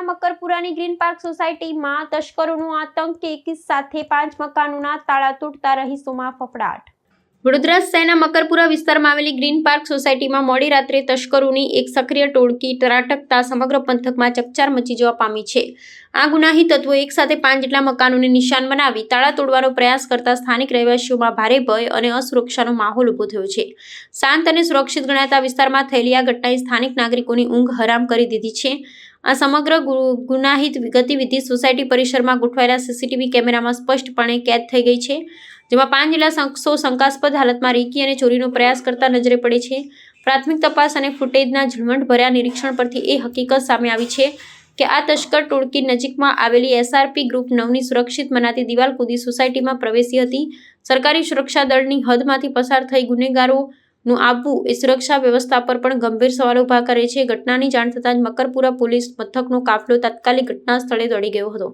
મકરપુરાની green park સોસાયટીમાં તસ્કરોનો આતંક, એકી સાથે 5 મકાનોના તાળા તૂટતા રહીશોમાં ફફડાટ। વડોદરા શહેરના મકરપુરા વિસ્તારમાં આવેલી ગ્રીન પાર્ક સોસાયટીમાં મોડી રાત્રે તસ્કરોની એક સક્રિય ટોળકી ત્રાટકતા સમગ્ર પંથકમાં ચકચાર મચી જવા પામી છે। આ ગુનાહી તત્વો એક સાથે 5 જેટલા મકાનોને નિશાન બનાવી તાળા તોડવાનો પ્રયાસ કરતા સ્થાનિક રહેવાસીઓમાં ભારે ભય અને અસુરક્ષાનો માહોલ ઊભો થયો છે। શાંત અને સુરક્ષિત ગણાતા વિસ્તારમાં થયેલી આ ઘટનાએ સ્થાનિક નાગરિકોની ઊંઘ હરામ કરી દીધી છે। આ સમગ્ર ગુનાહિત ગતિવિધિ સોસાયટી પરિસરમાં ગોઠવાયેલા સીસીટીવી કેમેરામાં સ્પષ્ટપણે કેદ થઈ ગઈ છે, જેમાં 5 જેટલા શખ્સો શંકાસ્પદ હાલતમાં રેકી અને ચોરીનો પ્રયાસ કરતા નજરે પડે છે। પ્રાથમિક તપાસ અને ફૂટેજના ઝીણવટભર્યા નિરીક્ષણ પરથી એ હકીકત સામે આવી છે કે આ તસ્કર ટોળકી નજીકમાં આવેલી એસઆરપી ગ્રુપ 9ની સુરક્ષિત મનાતી દિવાલ કૂદી સોસાયટીમાં પ્રવેશી હતી। સરકારી સુરક્ષા દળની હદમાંથી પસાર થઈ ગુનેગારોનું આવવું એ સુરક્ષા વ્યવસ્થા પર પણ ગંભીર સવાલો ઊભા કરે છે। ઘટનાની જાણ થતાં જ મકરપુરા પોલીસ મથકનો કાફલો તાત્કાલિક ઘટના સ્થળે દોડી ગયો હતો।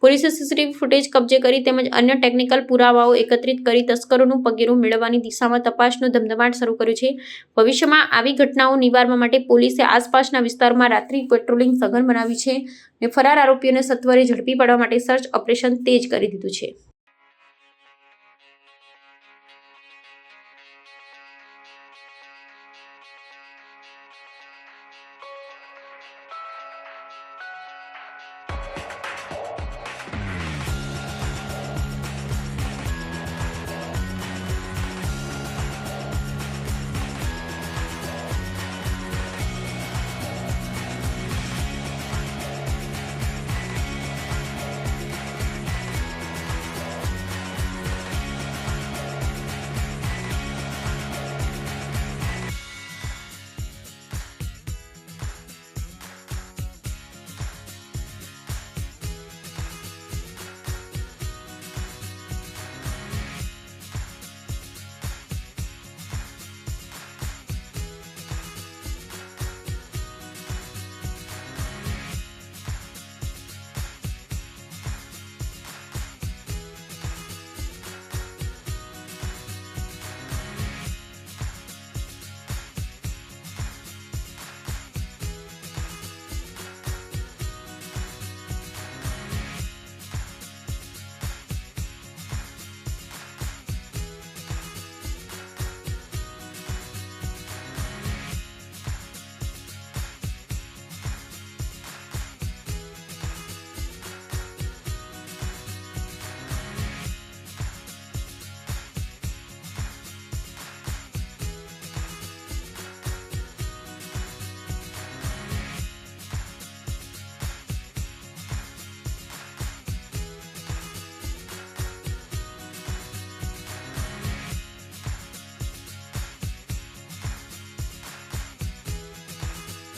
પોલીસે સીસીટીવી ફૂટેજ કબજે કરી તેમજ અન્ય ટેકનિકલ પુરાવાઓ એકત્રિત કરી તસ્કરોનું પગેરું મેળવવાની દિશામાં તપાસનો ધમધમાટ શરૂ કર્યો છે। ભવિષ્યમાં આવી ઘટનાઓ નિવારવા માટે પોલીસે આસપાસના વિસ્તારોમાં રાત્રિ પેટ્રોલિંગ સઘન બનાવ્યું છે અને ફરાર આરોપીઓને સત્વરે ઝડપી પાડવા માટે સર્ચ ઓપરેશન તેજ કરી દીધું છે।